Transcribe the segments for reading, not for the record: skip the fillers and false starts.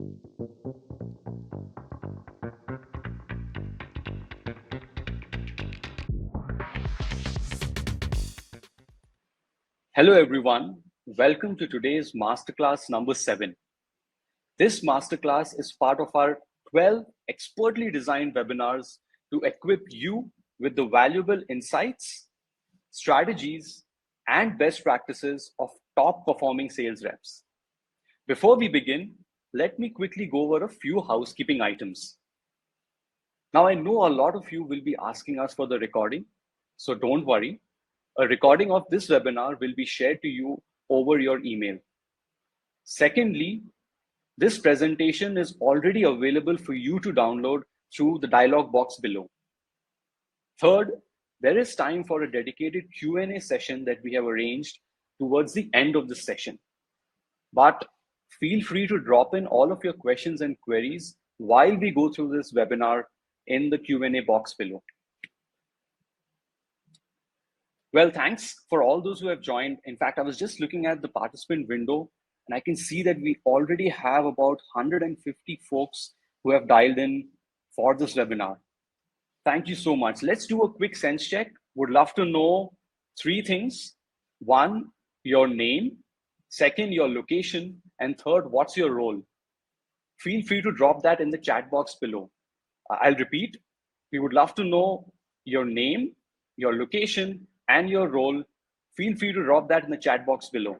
Hello, everyone. Welcome to today's masterclass number 7. This masterclass is part of our 12 expertly designed webinars to equip you with the valuable insights, strategies, and best practices of top performing sales reps. Before we begin, let me quickly go over a few housekeeping items. Now, I know a lot of you will be asking us for the recording, so don't worry. A recording of this webinar will be shared to you over your email. Secondly, this presentation is already available for you to download through the dialog box below. Third, there is time for a dedicated Q&A session that we have arranged towards the end of this session. But feel free to drop in all of your questions and queries while we go through this webinar in the Q&A box below. Well, thanks for all those who have joined. In fact, I was just looking at the participant window and I can see that we already have about 150 folks who have dialed in for this webinar. Thank you so much. Let's do a quick sense check. Would love to know 3 things. 1, your name. 2nd, your location. And 3rd, what's your role? Feel free to drop that in the chat box below. I'll repeat. We would love to know your name, your location, and your role. Feel free to drop that in the chat box below.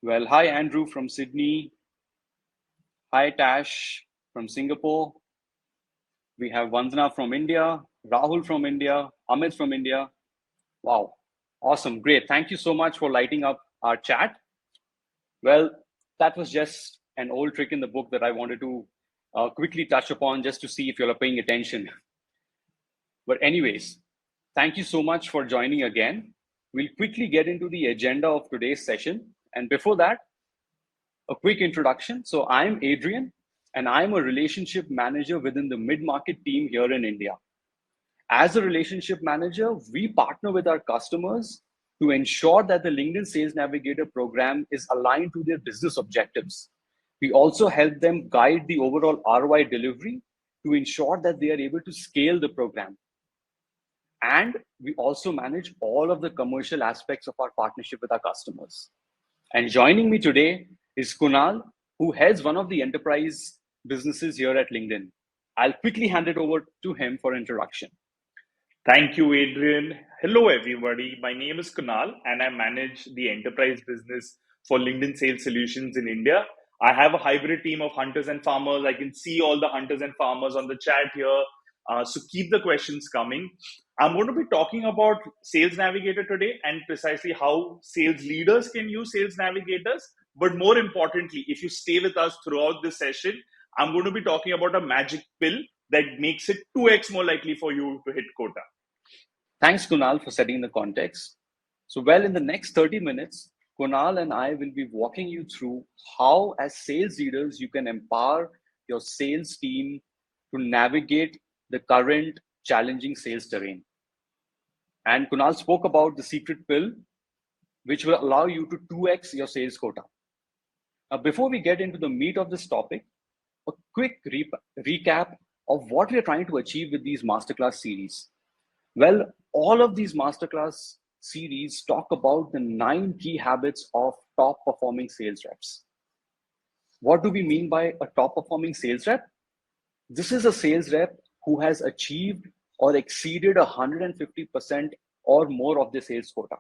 Well, hi, Andrew from Sydney. Hi, Tash from Singapore. We have Vandana from India, Rahul from India, Amit from India. Wow, awesome, great. Thank you so much for lighting up our chat. Well, that was just an old trick in the book that I wanted to quickly touch upon just to see if you're paying attention. But anyways, thank you so much for joining again. We'll quickly get into the agenda of today's session. And before that, a quick introduction. So I'm Adrian, and I'm a relationship manager within the mid-market team here in India. As a relationship manager, we partner with our customers to ensure that the LinkedIn Sales Navigator program is aligned to their business objectives. We also help them guide the overall ROI delivery to ensure that they are able to scale the program. And we also manage all of the commercial aspects of our partnership with our customers. And joining me today is Kunal, who heads one of the enterprise businesses here at LinkedIn. I'll quickly hand it over to him for introduction. Thank you, Adrian. Hello, everybody. My name is Kunal, and I manage the enterprise business for LinkedIn Sales Solutions in India. I have a hybrid team of hunters and farmers. I can see all the hunters and farmers on the chat here. So keep the questions coming. I'm going to be talking about Sales Navigator today and precisely how sales leaders can use Sales Navigators. But more importantly, if you stay with us throughout this session, I'm going to be talking about a magic pill that makes it 2x more likely for you to hit quota. Thanks, Kunal, for setting the context. So, well, in the next 30 minutes, Kunal and I will be walking you through how, as sales leaders, you can empower your sales team to navigate the current challenging sales terrain. And Kunal spoke about the secret pill, which will allow you to 2x your sales quota. Now, before we get into the meat of this topic, a quick recap of what we are trying to achieve with these masterclass series. Well, all of these masterclass series talk about the 9 key habits of top performing sales reps. What do we mean by a top performing sales rep? This is a sales rep who has achieved or exceeded 150% or more of the sales quota.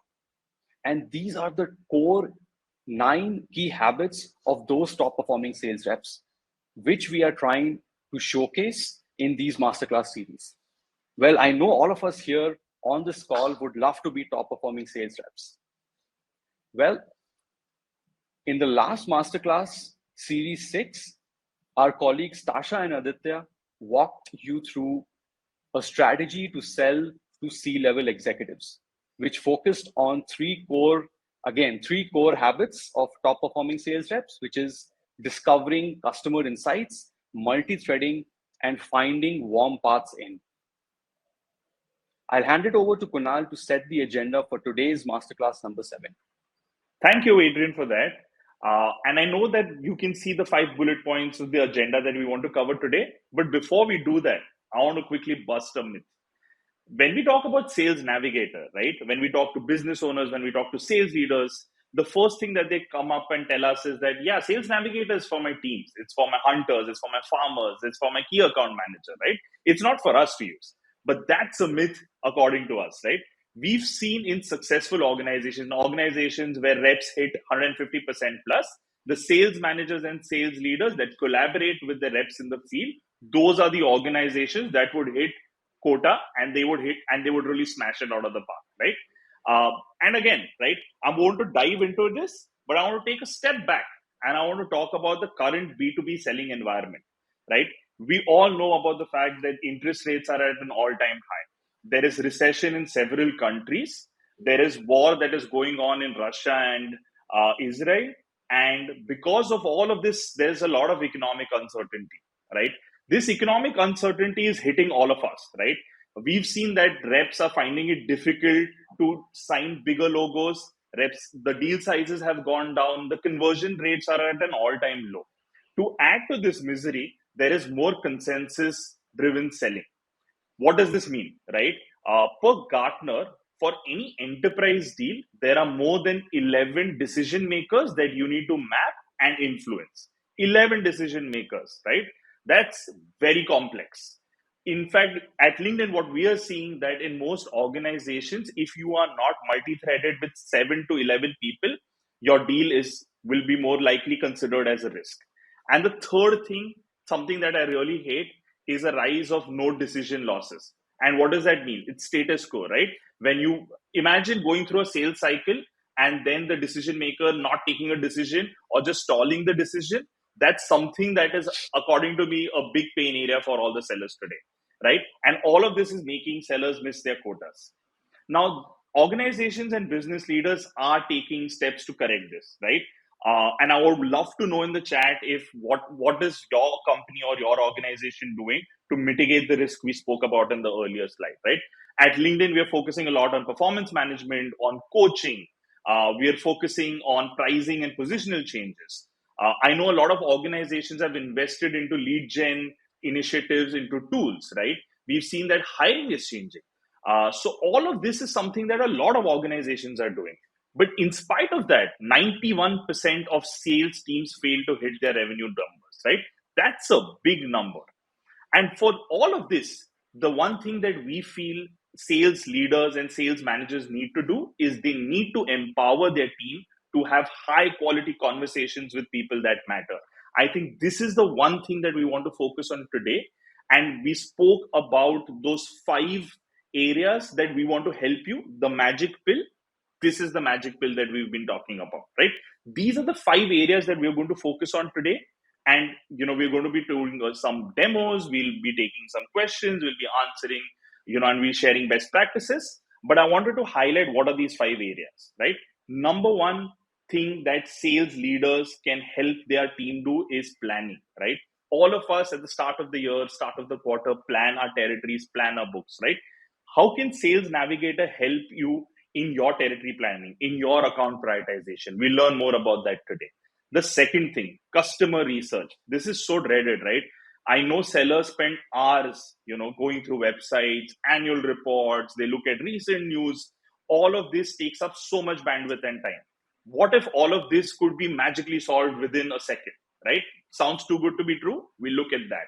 And these are the core 9 key habits of those top performing sales reps, which we are trying to showcase in these masterclass series. Well, I know all of us here on this call would love to be top performing sales reps. Well, in the last masterclass, series 6, our colleagues Tasha and Aditya walked you through a strategy to sell to C-level executives, which focused on 3 core habits of top performing sales reps, which is discovering customer insights, multi-threading, and finding warm paths in. I'll hand it over to Kunal to set the agenda for today's masterclass number 7. Thank you, Adrian, for that. And I know that you can see the 5 bullet points of the agenda that we want to cover today. But before we do that, I want to quickly bust a myth. When we talk about Sales Navigator, right? When we talk to business owners, when we talk to sales leaders, the first thing that they come up and tell us is that, yeah, Sales Navigator is for my teams, it's for my hunters, it's for my farmers, it's for my key account manager, right? It's not for us to use. But that's a myth according to us, right? We've seen in successful organizations where reps hit 150% plus, the sales managers and sales leaders that collaborate with the reps in the field, those are the organizations that would hit quota, and they would really smash it out of the park, right? And again, right, I'm going to dive into this, but I want to take a step back and I want to talk about the current B2B selling environment, right? We all know about the fact that interest rates are at an all-time high. There is recession in several countries. There is war that is going on in Russia and Israel, and because of all of this, there's a lot of economic uncertainty, right? This economic uncertainty is hitting all of us, right? We've seen that reps are finding it difficult to sign bigger logos. Reps, the deal sizes have gone down, the conversion rates are at an all-time low. To add to this misery, there is more consensus driven selling. What does this mean, right? Per Gartner, for any enterprise deal, there are more than 11 decision makers that you need to map and influence. 11 decision makers, right? That's very complex. In fact, at LinkedIn, what we are seeing that in most organizations, if you are not multi-threaded with 7 to 11 people, your deal is will be more likely considered as a risk. And the third thing, something that I really hate, is a rise of no decision losses. And what does that mean? It's status quo, right? When you imagine going through a sales cycle and then the decision maker not taking a decision or just stalling the decision, that's something that is, according to me, a big pain area for all the sellers today, right? And all of this is making sellers miss their quotas. Now, organizations and business leaders are taking steps to correct this, right? And I would love to know in the chat if what is your company or your organization doing to mitigate the risk we spoke about in the earlier slide, right? At LinkedIn, we are focusing a lot on performance management, on coaching. We are focusing on pricing and positional changes. I know a lot of organizations have invested into lead gen initiatives, into tools, right? We've seen that hiring is changing. So all of this is something that a lot of organizations are doing. But in spite of that, 91% of sales teams fail to hit their revenue numbers, right? That's a big number. And for all of this, the one thing that we feel sales leaders and sales managers need to do is they need to empower their team to have high quality conversations with people that matter. I think this is the one thing that we want to focus on today. And we spoke about those 5 areas that we want to help you. The magic pill, this is the magic pill that we've been talking about, right? These are the 5 areas that we're going to focus on today. And we're going to be doing some demos, we'll be taking some questions, we'll be answering, and we're sharing best practices. But I wanted to highlight what are these 5 areas, right? Number one thing that sales leaders can help their team do is planning, right? All of us at the start of the year, start of the quarter, plan our territories, plan our books, right? How can Sales Navigator help you in your territory planning, in your account prioritization? We'll learn more about that today. The second thing, customer research. This is so dreaded, right? I know sellers spend hours, going through websites, annual reports, they look at recent news. All of this takes up so much bandwidth and time. What if all of this could be magically solved within a second, right? Sounds too good to be true. We'll look at that.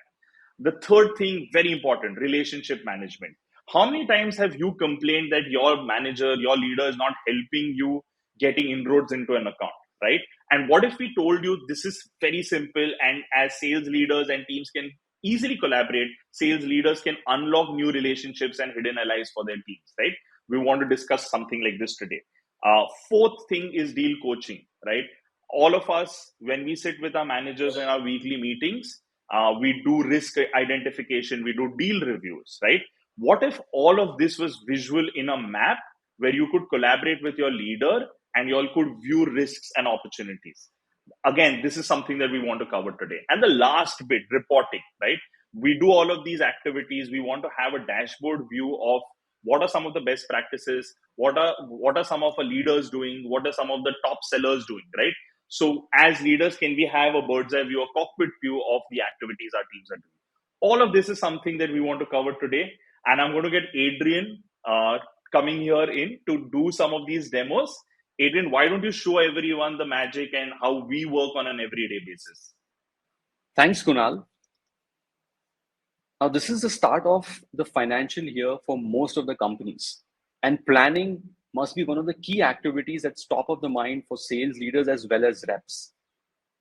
The third thing, very important, relationship management. How many times have you complained that your manager, your leader is not helping you getting inroads into an account, right? And what if we told you this is very simple, and as sales leaders and teams can easily collaborate, sales leaders can unlock new relationships and hidden allies for their teams, right? We want to discuss something like this today. Fourth thing is deal coaching, right? All of us, when we sit with our managers in our weekly meetings, we do risk identification, we do deal reviews, right? What if all of this was visual in a map where you could collaborate with your leader and you all could view risks and opportunities? Again, this is something that we want to cover today. And the last bit, reporting, right? We do all of these activities. We want to have a dashboard view of what are some of the best practices, what are some of our leaders doing, what are some of the top sellers doing, right? So as leaders, can we have a bird's eye view, a cockpit view of the activities our teams are doing? All of this is something that we want to cover today. And I'm going to get Adrian coming here in to do some of these demos. Adrian, why don't you show everyone the magic and how we work on an everyday basis? Thanks, Kunal. Now, this is the start of the financial year for most of the companies, and planning must be one of the key activities that's top of the mind for sales leaders as well as reps.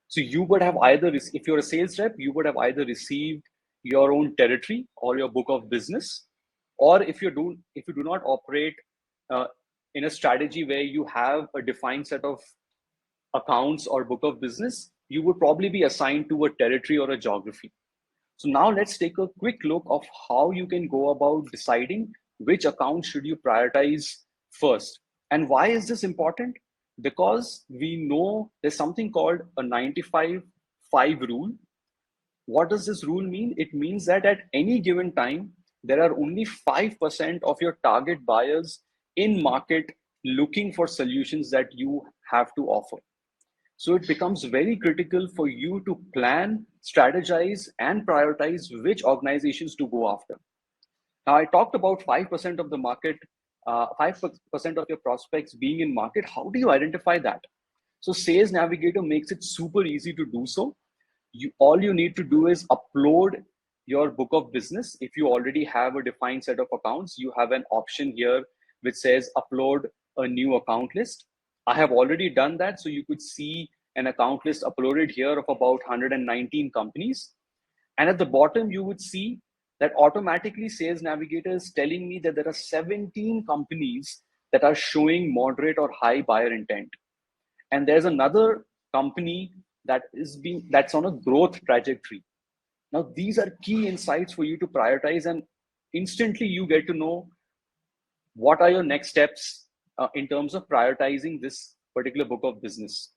So you would have either, if you're a sales rep, you would have either received your own territory or your book of business, or if you do not operate uh, in a strategy where you have a defined set of accounts or book of business, you would probably be assigned to a territory or a geography. So now let's take a quick look of how you can go about deciding which account should you prioritize first. And why is this important? Because we know there's something called a 95-5 rule. What does this rule mean? It means that at any given time, there are only 5% of your target buyers in market looking for solutions that you have to offer. So it becomes very critical for you to plan, strategize, and prioritize which organizations to go after. Now, I talked about 5% of the market, 5% of your prospects being in market. How do you identify that? So Sales Navigator makes it super easy to do so. All you need to do is upload your book of business. If you already have a defined set of accounts, you have an option here which says upload a new account list. I have already done that, so you could see an account list uploaded here of about 119 companies. And at the bottom, you would see that automatically Sales Navigator is telling me that there are 17 companies that are showing moderate or high buyer intent. And there's another company that's on a growth trajectory. Now, these are key insights for you to prioritize, and instantly you get to know what are your next steps in terms of prioritizing this particular book of business.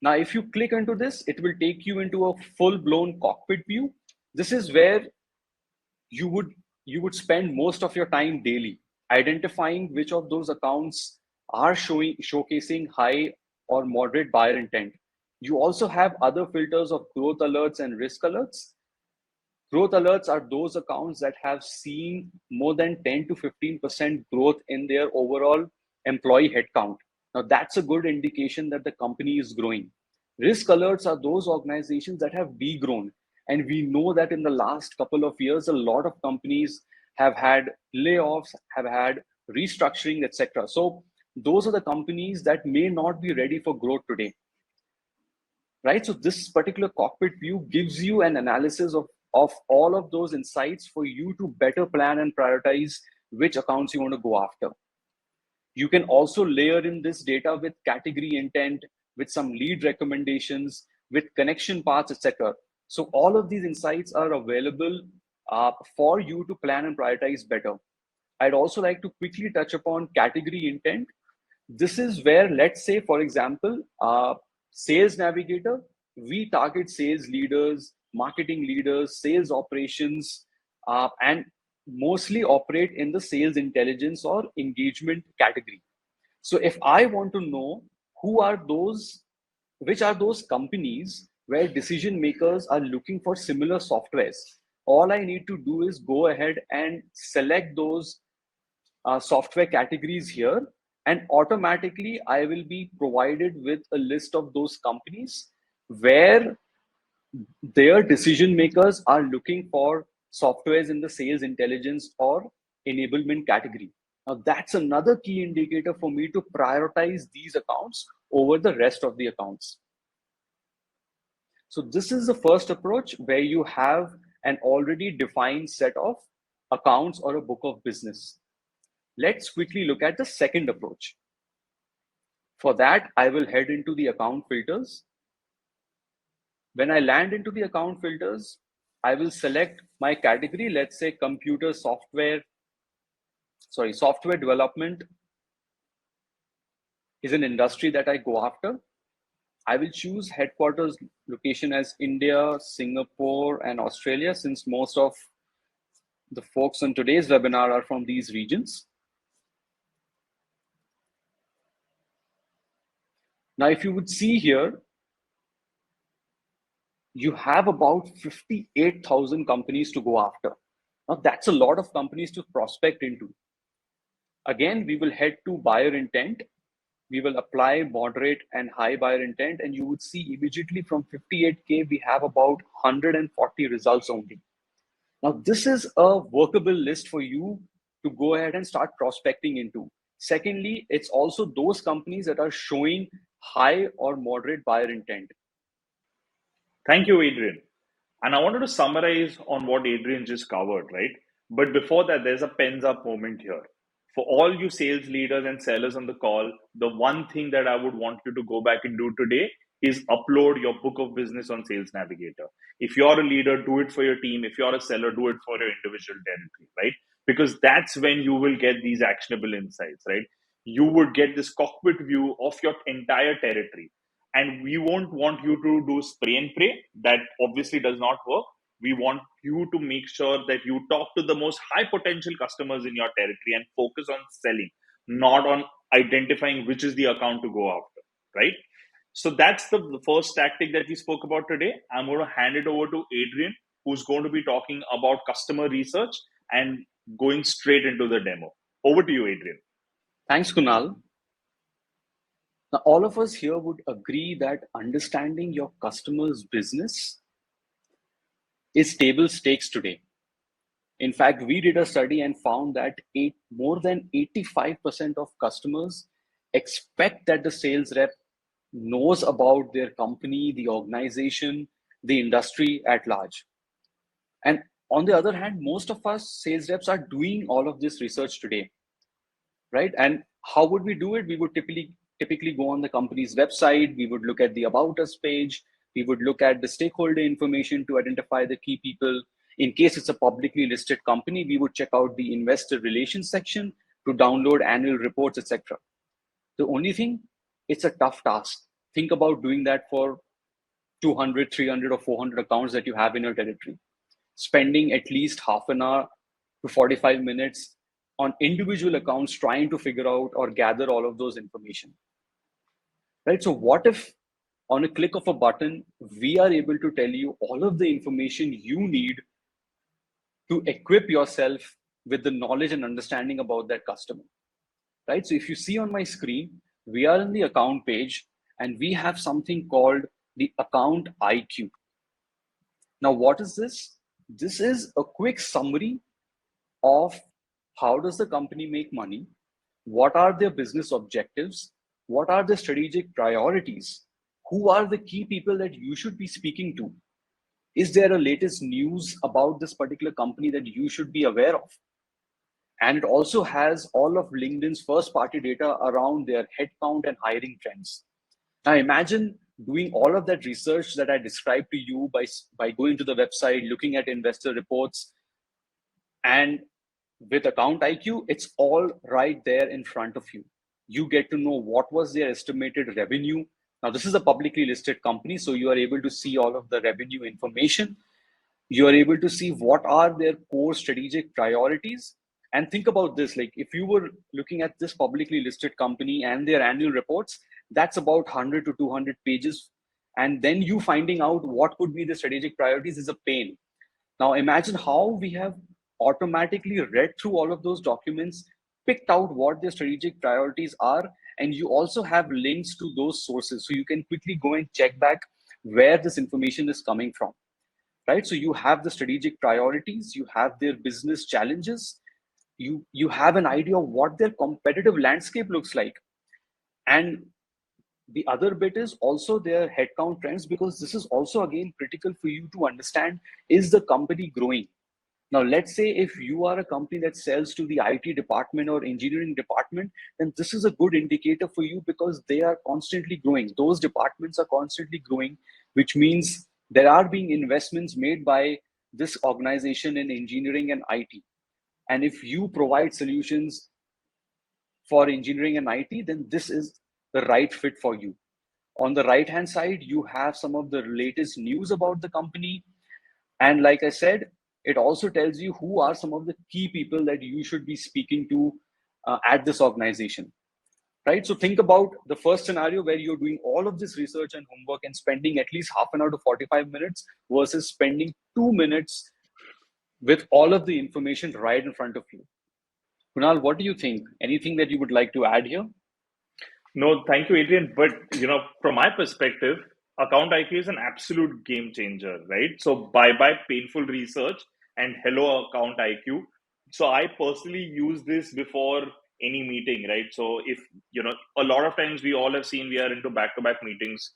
Now, if you click into this, it will take you into a full-blown cockpit view. This is where you would you would spend most of your time daily identifying which of those accounts are showcasing high or moderate buyer intent. You also have other filters of growth alerts and risk alerts. Growth alerts are those accounts that have seen more than 10 to 15% growth in their overall employee headcount. Now, that's a good indication that the company is growing. Risk alerts are those organizations that have degrown. And we know that in the last couple of years, a lot of companies have had layoffs, have had restructuring, etc. So, those are the companies that may not be ready for growth today, right? So this particular cockpit view gives you an analysis of all of those insights for you to better plan and prioritize which accounts you want to go after. You can also layer in this data with category intent, with some lead recommendations, with connection paths, etc. So all of these insights are available for you to plan and prioritize better. I'd also like to quickly touch upon category intent. This is where, let's say, for example, Sales Navigator, we target sales leaders, marketing leaders, sales operations, and mostly operate in the sales intelligence or engagement category. So if I want to know who are those, which are those companies where decision makers are looking for similar softwares, all I need to do is go ahead and select those software categories here, and automatically I will be provided with a list of those companies where their decision makers are looking for softwares in the sales intelligence or enablement category. Now, that's another key indicator for me to prioritize these accounts over the rest of the accounts. So this is the first approach where you have an already defined set of accounts or a book of business. Let's quickly look at the second approach. For that, I will head into the account filters. When I land into the account filters, I will select my category. Let's say software development is an industry that I go after. I will choose headquarters location as India, Singapore, and Australia, since most of the folks on today's webinar are from these regions. Now, if you would see here, you have about 58,000 companies to go after. Now, that's a lot of companies to prospect into. Again, we will head to buyer intent. We will apply moderate and high buyer intent, and you would see immediately from 58K, we have about 140 results only. Now, this is a workable list for you to go ahead and start prospecting into. Secondly, it's also those companies that are showing high or moderate buyer intent. Thank you, Adrian. And I wanted to summarize on what Adrian just covered, right? But before that, there's a pens up moment here. For all you sales leaders and sellers on the call, the one thing that I would want you to go back and do today is upload your book of business on Sales Navigator. If you're a leader, do it for your team. If you're a seller, do it for your individual territory, right? Because that's when you will get these actionable insights, right? You would get this cockpit view of your entire territory, and we won't want you to do spray and pray. That obviously does not work. We want you to make sure that you talk to the most high potential customers in your territory and focus on selling, not on identifying which is the account to go after, right? So that's the first tactic that we spoke about today. I'm going to hand it over to Adrian, who's going to be talking about customer research and going straight into the demo. Over to you, Adrian. Thanks, Kunal. Now, all of us here would agree that understanding your customer's business is table stakes today. In fact, we did a study and found that more than 85% of customers expect that the sales rep knows about their company, the organization, the industry at large. And on the other hand, most of us sales reps are doing all of this research today, right? And how would we do it? We would typically go on the company's website. We would look at the About Us page. We would look at the stakeholder information to identify the key people. In case it's a publicly listed company, we would check out the investor relations section to download annual reports, etc. The only thing, it's a tough task. Think about doing that for 200, 300, or 400 accounts that you have in your territory. Spending at least half an hour to 45 minutes on individual accounts trying to figure out or gather all of those information. Right? So what if on a click of a button, we are able to tell you all of the information you need to equip yourself with the knowledge and understanding about that customer, right? So if you see on my screen, we are in the account page and we have something called the account IQ. Now, what is this? This is a quick summary of how does the company make money? What are their business objectives? What are the strategic priorities? Who are the key people that you should be speaking to? Is there a latest news about this particular company that you should be aware of? And it also has all of LinkedIn's first party data around their headcount and hiring trends. Now imagine doing all of that research that I described to you by going to the website, looking at investor reports, and with account IQ, it's all right there in front of you. You get to know what was their estimated revenue. Now, this is a publicly listed company, so you are able to see all of the revenue information. You are able to see what are their core strategic priorities. And think about this, like if you were looking at this publicly listed company and their annual reports, that's about 100 to 200 pages. And then you finding out what could be the strategic priorities is a pain. Now imagine how we have automatically read through all of those documents, picked out what their strategic priorities are, and you also have links to those sources. So you can quickly go and check back where this information is coming from, right? So you have the strategic priorities, you have their business challenges, you have an idea of what their competitive landscape looks like. And the other bit is also their headcount trends, because this is also again critical for you to understand, is the company growing? Now, let's say if you are a company that sells to the IT department or engineering department, then this is a good indicator for you because they are constantly growing. Those departments are constantly growing, which means there are being investments made by this organization in engineering and IT. And if you provide solutions for engineering and IT, then this is the right fit for you. On the right hand side, you have some of the latest news about the company. And like I said, it also tells you who are some of the key people that you should be speaking to at this organization. right? So think about the first scenario where you're doing all of this research and homework and spending at least half an hour to 45 minutes versus spending 2 minutes with all of the information right in front of you. Kunal, what do you think? Anything that you would like to add here? No, thank you, Adrian. But from my perspective, account IQ is an absolute game changer, right? So bye bye painful research and hello account IQ. So I personally use this before any meeting, right? So if a lot of times we all have seen we are into back to back meetings.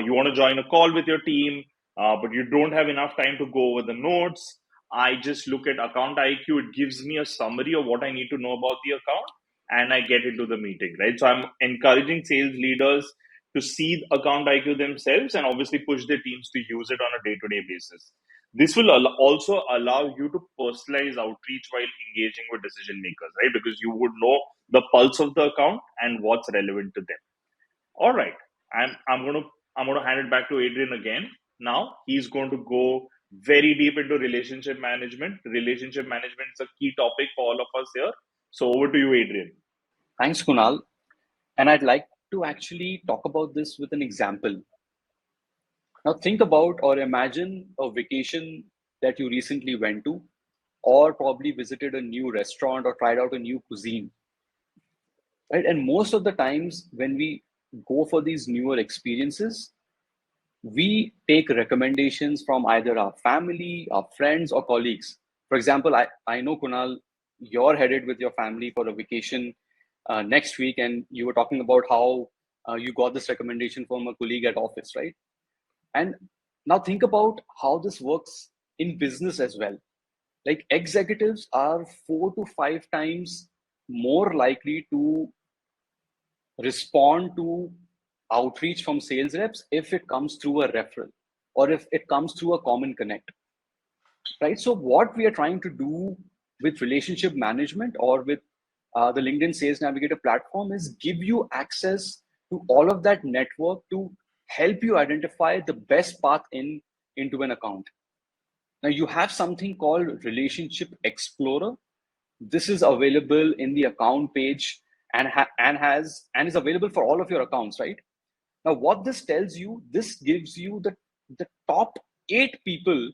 You want to join a call with your team, but you don't have enough time to go over the notes. I just look at account IQ. It gives me a summary of what I need to know about the account and I get into the meeting, right? So I'm encouraging sales leaders to see account IQ themselves and obviously push their teams to use it on a day to day basis. This will also allow you to personalize outreach while engaging with decision makers, right? Because you would know the pulse of the account and what's relevant to them. All right, I'm gonna hand it back to Adrian again. Now he's going to go very deep into relationship management. Relationship management is a key topic for all of us here. So over to you, Adrian. Thanks, Kunal. And I'd like to actually talk about this with an example. Now, think about or imagine a vacation that you recently went to, or probably visited a new restaurant or tried out a new cuisine, right? And most of the times when we go for these newer experiences, we take recommendations from either our family, our friends, or colleagues. For example, I know, Kunal, you're headed with your family for a vacation next week, and you were talking about how you got this recommendation from a colleague at office, right? And now think about how this works in business as well. Like executives are 4 to 5 times more likely to respond to outreach from sales reps if it comes through a referral or if it comes through a common connect, right? So what we are trying to do with relationship management or with the LinkedIn Sales Navigator platform is give you access to all of that network to help you identify the best path into an account. Now you have something called Relationship Explorer. This is available in the account page and is available for all of your accounts, right? Now, what this tells you, this gives you the top 8 people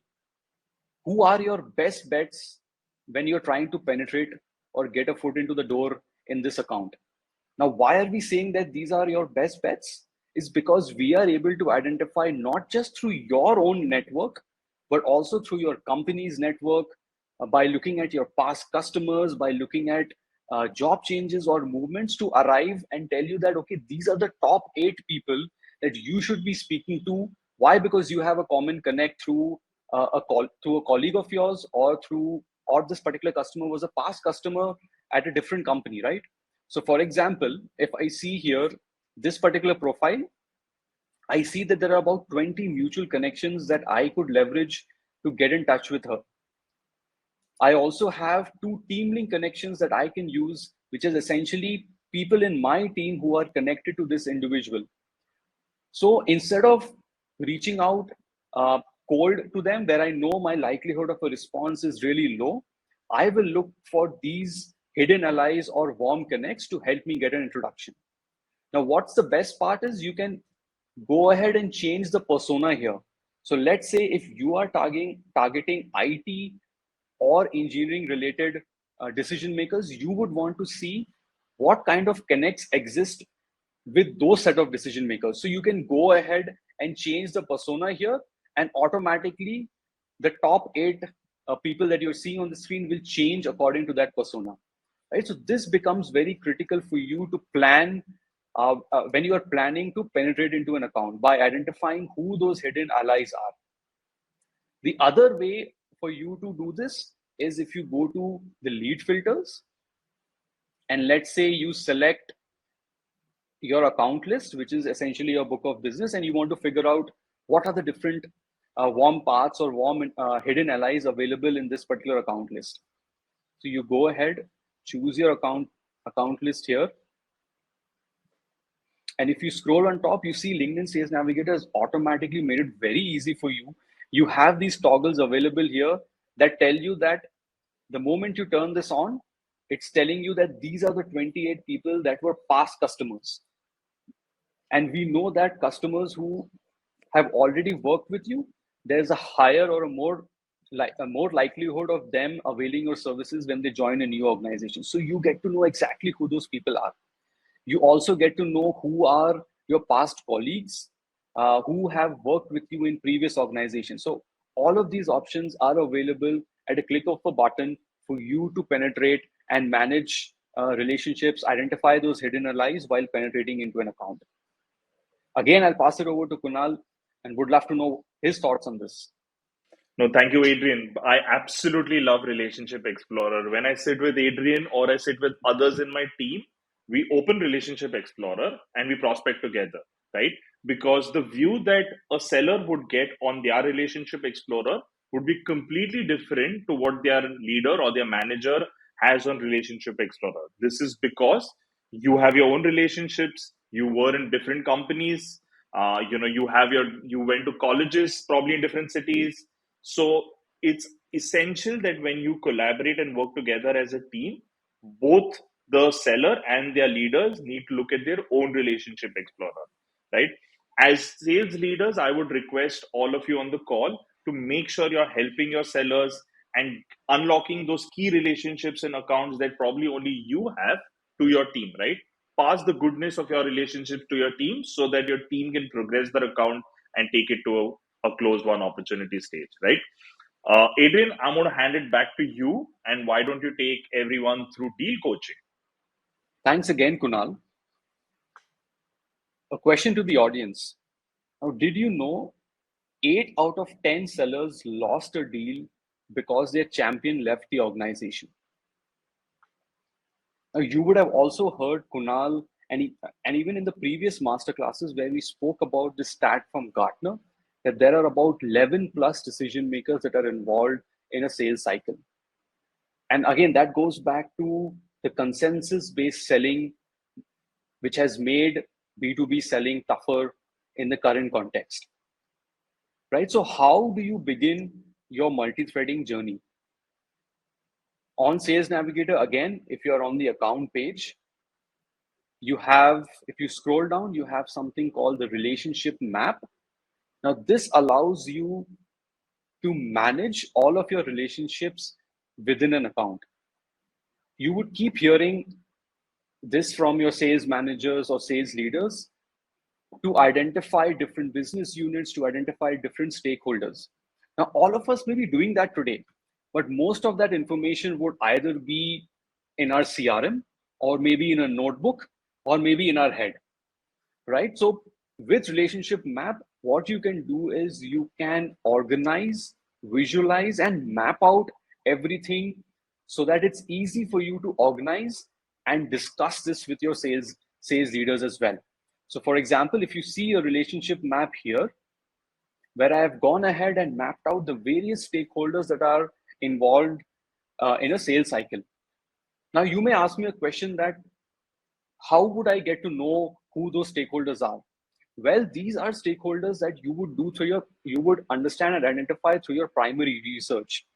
who are your best bets when you're trying to penetrate or get a foot into the door in this account. Now, why are we saying that these are your best bets? Is because we are able to identify not just through your own network, but also through your company's network, by looking at your past customers, by looking at job changes or movements to arrive and tell you that, okay, these are the top 8 people that you should be speaking to. Why? Because you have a common connect through a colleague of yours, or this particular customer was a past customer at a different company, right? So for example, if I see here this particular profile, I see that there are about 20 mutual connections that I could leverage to get in touch with her. I also have 2 team link connections that I can use, which is essentially people in my team who are connected to this individual. So instead of reaching out cold to them, where I know my likelihood of a response is really low, I will look for these hidden allies or warm connects to help me get an introduction. Now, what's the best part is you can go ahead and change the persona here. So let's say if you are targeting IT or engineering related decision makers, you would want to see what kind of connects exist with those set of decision makers. So you can go ahead and change the persona here, and automatically the top 8 people that you're seeing on the screen will change according to that persona, right? So this becomes very critical for you to plan when you are planning to penetrate into an account by identifying who those hidden allies are. The other way for you to do this is if you go to the lead filters, and let's say you select your account list, which is essentially your book of business, and you want to figure out what are the different warm paths or warm hidden allies available in this particular account list. So you go ahead, choose your account list here, and if you scroll on top, you see LinkedIn Sales Navigator has automatically made it very easy for you. You have these toggles available here that tell you that the moment you turn this on, It's telling you that these are the 28 people that were past customers. And we know that customers who have already worked with you, there's a higher or a more likelihood of them availing your services when they join a new organization. So you get to know exactly who those people are. You also get to know who are your past colleagues, who have worked with you in previous organizations. So all of these options are available at a click of a button for you to penetrate and manage relationships, identify those hidden allies while penetrating into an account. Again, I'll pass it over to Kunal and would love to know his thoughts on this. No, thank you, Adrian. I absolutely love Relationship Explorer. When I sit with Adrian or I sit with others in my team, we open Relationship Explorer and we prospect together, right? Because the view that a seller would get on their Relationship Explorer would be completely different to what their leader or their manager has on Relationship Explorer. This is because you have your own relationships, you were in different companies, you went to colleges probably in different cities, so it's essential that when you collaborate and work together as a team, both the seller and their leaders need to look at their own relationship explorer, right? As sales leaders, I would request all of you on the call to make sure you're helping your sellers and unlocking those key relationships and accounts that probably only you have to your team, right? Pass the goodness of your relationship to your team so that your team can progress their account and take it to a closed one opportunity stage, right? Adrian, I'm going to hand it back to you. And why don't you take everyone through deal coaching? Thanks again, Kunal. A question to the audience. Now, did you know 8 out of 10 sellers lost a deal because their champion left the organization? Now, you would have also heard Kunal and even in the previous master classes where we spoke about this stat from Gartner that there are about 11 plus decision makers that are involved in a sales cycle. And again, that goes back to the consensus based selling, which has made B2B selling tougher in the current context, right? So, how do you begin your multi threading journey? On Sales Navigator, again, if you're on the account page, you have, if you scroll down, you have something called the relationship map. Now, this allows you to manage all of your relationships within an account. You would keep hearing this from your sales managers or sales leaders to identify different business units, to identify different stakeholders. Now, all of us may be doing that today, but most of that information would either be in our CRM or maybe in a notebook or maybe in our head, right? So, with relationship map, what you can do is you can organize, visualize, and map out everything so that it's easy for you to organize and discuss this with your sales leaders as well. So, for example, if you see a relationship map here, where I have gone ahead and mapped out the various stakeholders that are involved in a sales cycle. Now, you may ask me a question that how would I get to know who those stakeholders are? Well, these are stakeholders that you would understand and identify through your primary research.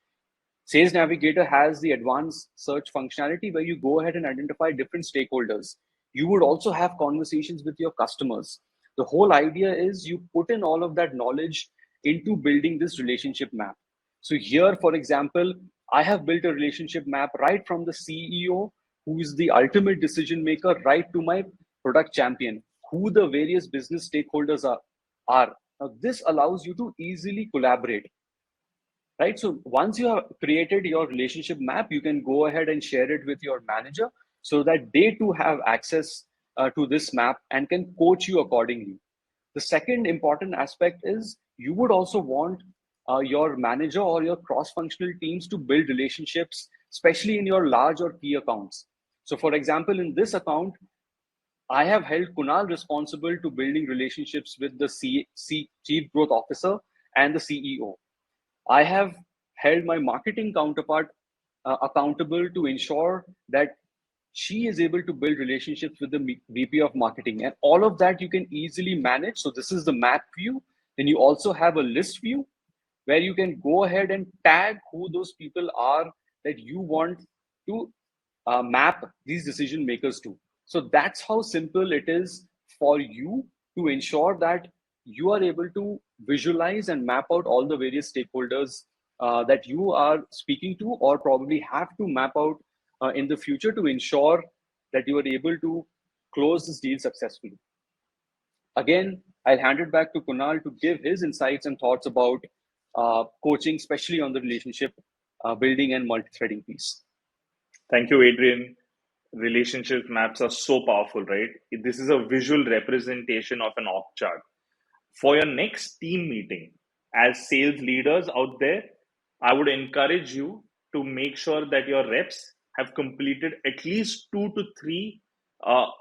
Sales Navigator has the advanced search functionality where you go ahead and identify different stakeholders. You would also have conversations with your customers. The whole idea is you put in all of that knowledge into building this relationship map. So, here, for example, I have built a relationship map right from the CEO, who is the ultimate decision maker, right to my product champion, who the various business stakeholders are. Now, this allows you to easily collaborate, right? So once you have created your relationship map, you can go ahead and share it with your manager so that they too have access to this map and can coach you accordingly. The second important aspect is you would also want your manager or your cross functional teams to build relationships, especially in your large or key accounts. So, for example, in this account, I have held Kunal responsible to building relationships with the Chief Growth Officer and the CEO. I have held my marketing counterpart accountable to ensure that she is able to build relationships with the VP of marketing. And all of that you can easily manage. So, this is the map view. Then you also have a list view where you can go ahead and tag who those people are that you want to map these decision makers to. So that's how simple it is for you to ensure that you are able to visualize and map out all the various stakeholders that you are speaking to, or probably have to map out in the future, to ensure that you are able to close this deal successfully. Again, I'll hand it back to Kunal to give his insights and thoughts about coaching, especially on the relationship building and multi-threading piece. Thank you, Adrian. Relationship maps are so powerful, right? This is a visual representation of an org chart. For your next team meeting, as sales leaders out there, I would encourage you to make sure that your reps have completed at least 2 to 3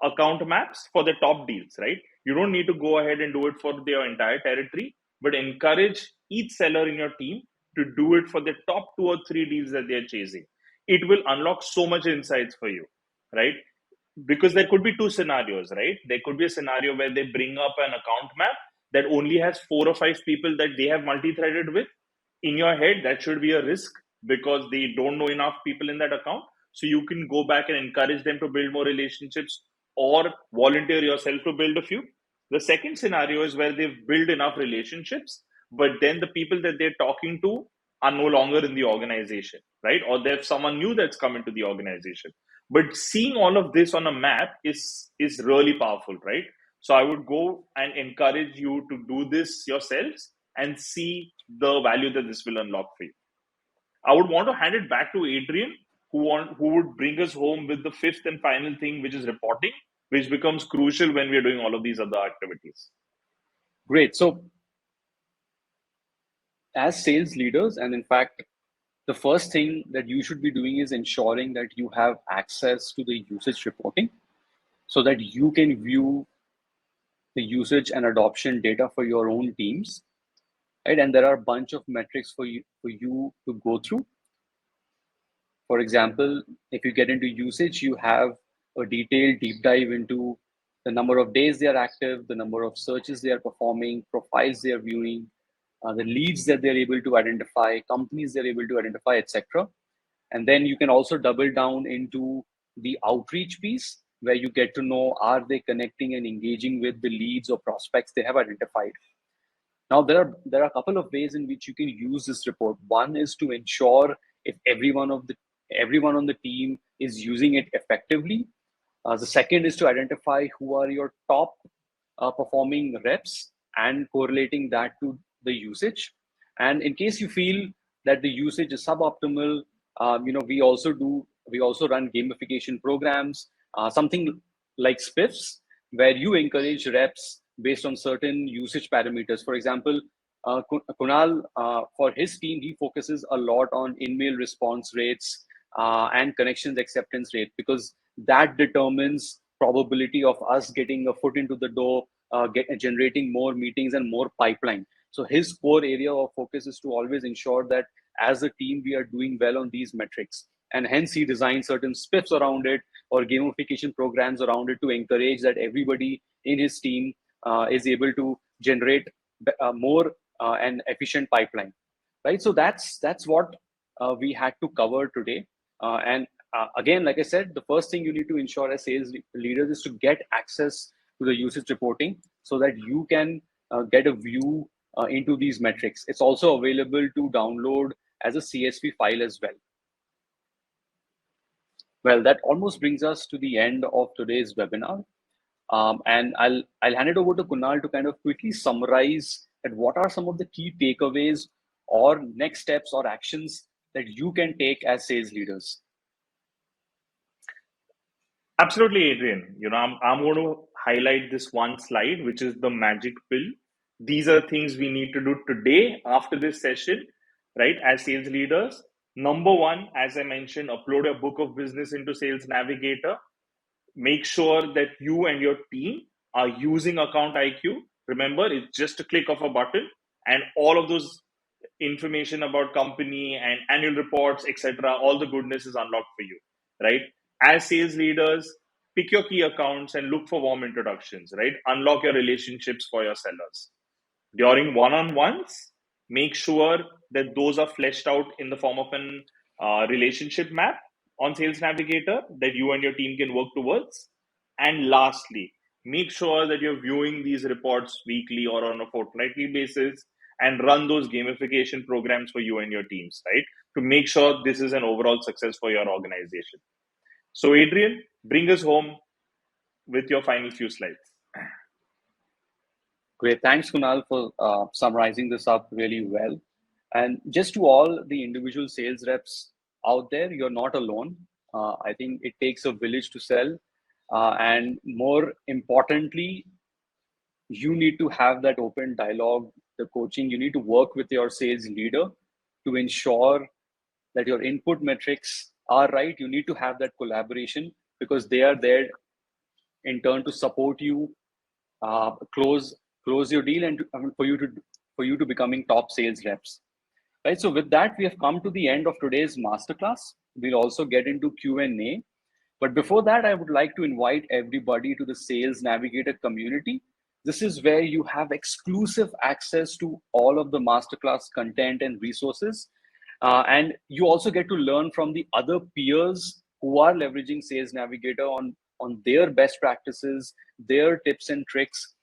account maps for the top deals, right? You don't need to go ahead and do it for their entire territory, but encourage each seller in your team to do it for the top 2 or 3 deals that they're chasing. It will unlock so much insights for you, right? Because there could be two scenarios, right? There could be a scenario where they bring up an account map that only has 4 or 5 people that they have multi-threaded with. In your head, that should be a risk because they don't know enough people in that account. So you can go back and encourage them to build more relationships or volunteer yourself to build a few. The second scenario is where they've built enough relationships, but then the people that they're talking to are no longer in the organization, right? Or there's someone new that's come into the organization. But seeing all of this on a map is really powerful, right? So I would go and encourage you to do this yourselves and see the value that this will unlock for you. I would want to hand it back to Adrian, who would bring us home with the fifth and final thing, which is reporting, which becomes crucial when we are doing all of these other activities. Great. So, as sales leaders, and in fact, the first thing that you should be doing is ensuring that you have access to the usage reporting so that you can view the usage and adoption data for your own teams, right? And there are a bunch of metrics for you to go through. For example, if you get into usage, you have a detailed deep dive into the number of days they are active, the number of searches they are performing, profiles they are viewing, the leads that they're able to identify, companies they're able to identify, etc. And then you can also double down into the outreach piece, where you get to know, are they connecting and engaging with the leads or prospects they have identified. Now, there are a couple of ways in which you can use this report. One is to ensure if everyone on the team is using it effectively. The second is to identify who are your top performing reps and correlating that to the usage. And in case you feel that the usage is suboptimal, we also run gamification programs, something like spiffs, where you encourage reps based on certain usage parameters. For example, Kunal, for his team, he focuses a lot on in-mail response rates and connections acceptance rate, because that determines probability of us getting a foot into the door, generating more meetings and more pipeline. So his core area of focus is to always ensure that as a team we are doing well on these metrics, and hence he designed certain spiffs around it or gamification programs around it to encourage that everybody in his team is able to generate more and efficient pipeline, right? So that's what we had to cover today. And again, like I said, the first thing you need to ensure as sales leaders is to get access to the usage reporting so that you can get a view into these metrics. It's also available to download as a CSV file as well. Well, that almost brings us to the end of today's webinar. And I'll hand it over to Kunal to kind of quickly summarize that what are some of the key takeaways or next steps or actions that you can take as sales leaders. Absolutely, Adrian. I'm going to highlight this one slide, which is the magic pill. These are things we need to do today after this session, right? As sales leaders. Number one, as I mentioned, upload a book of business into Sales Navigator. Make sure that you and your team are using Account IQ. Remember, it's just a click of a button, and all of those information about company and annual reports, etc., all the goodness is unlocked for you, right? As sales leaders, pick your key accounts and look for warm introductions, right? Unlock your relationships for your sellers. During one-on-ones, make sure that those are fleshed out in the form of an relationship map. on Sales Navigator that you and your team can work towards. And lastly, make sure that you're viewing these reports weekly or on a fortnightly basis and run those gamification programs for you and your teams, right? To make sure this is an overall success for your organization. So, Adrian, bring us home with your final few slides. Great. Thanks, Kunal, for summarizing this up really well. And just to all the individual sales reps out there, you're not alone. I think it takes a village to sell. And more importantly, you need to have that open dialogue, the coaching. You need to work with your sales leader to ensure that your input metrics are right. You need to have that collaboration because they are there in turn to support you close your deal and for you to becoming top sales reps, right? So with that, we have come to the end of today's masterclass. We'll also get into Q&A, but before that, I would like to invite everybody to the Sales Navigator community. This is where you have exclusive access to all of the masterclass content and resources. And you also get to learn from the other peers who are leveraging Sales Navigator on their best practices, their tips and tricks.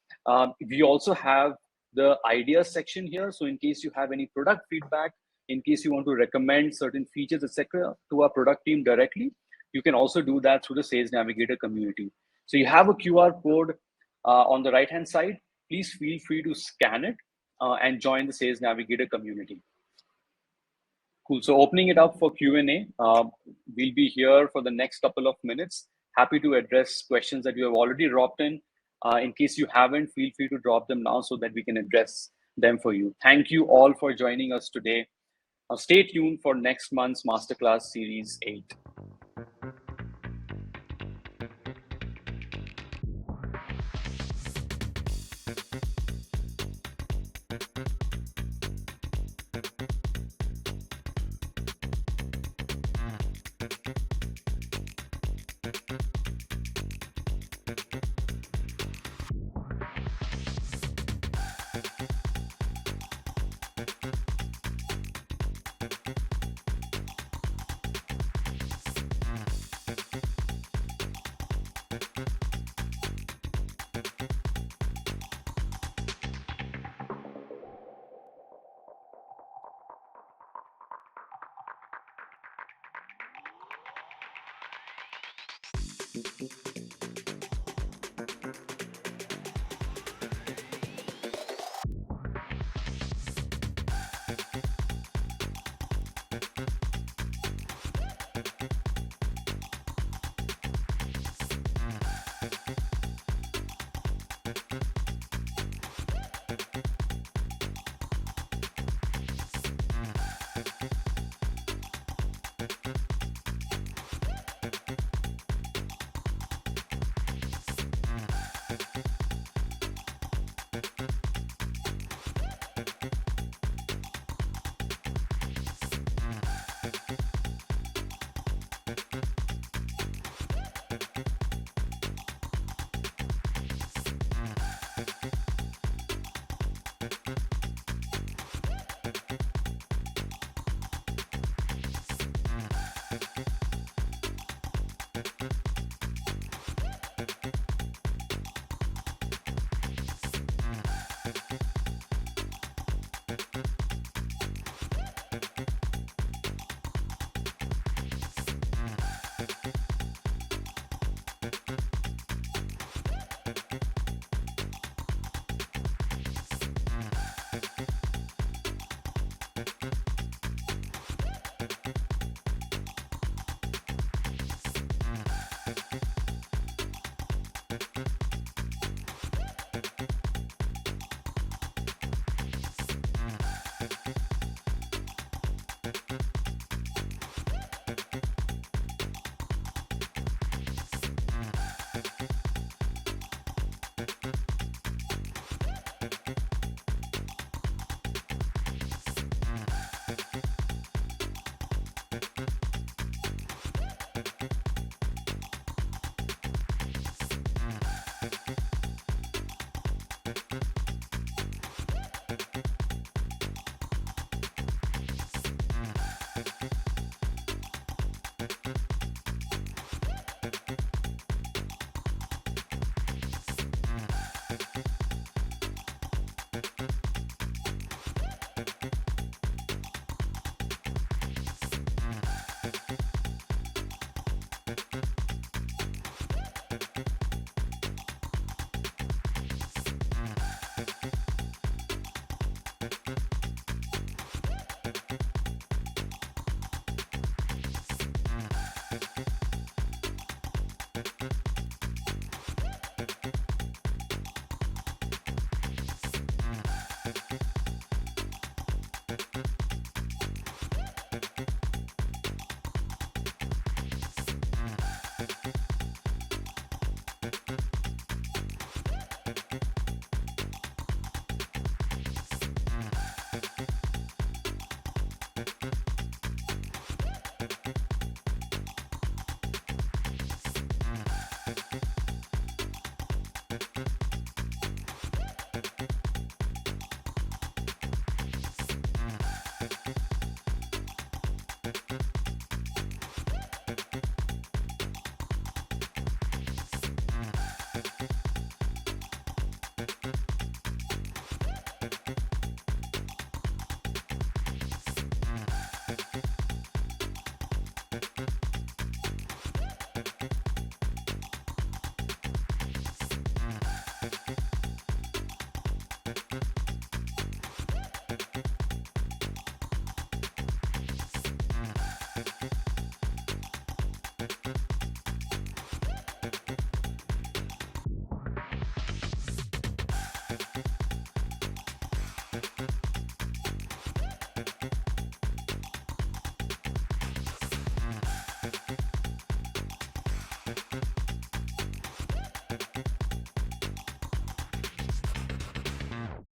We also have the ideas section here. So in case you have any product feedback, in case you want to recommend certain features, etc., to our product team directly, you can also do that through the Sales Navigator community. So you have a QR code on the right hand side. Please feel free to scan it and join the Sales Navigator community. Cool. So opening it up for Q&A, we'll be here for the next couple of minutes. Happy to address questions that you have already dropped in. In case you haven't, feel free to drop them now so that we can address them for you. Thank you all for joining us today. Stay tuned for next month's Masterclass Series 8.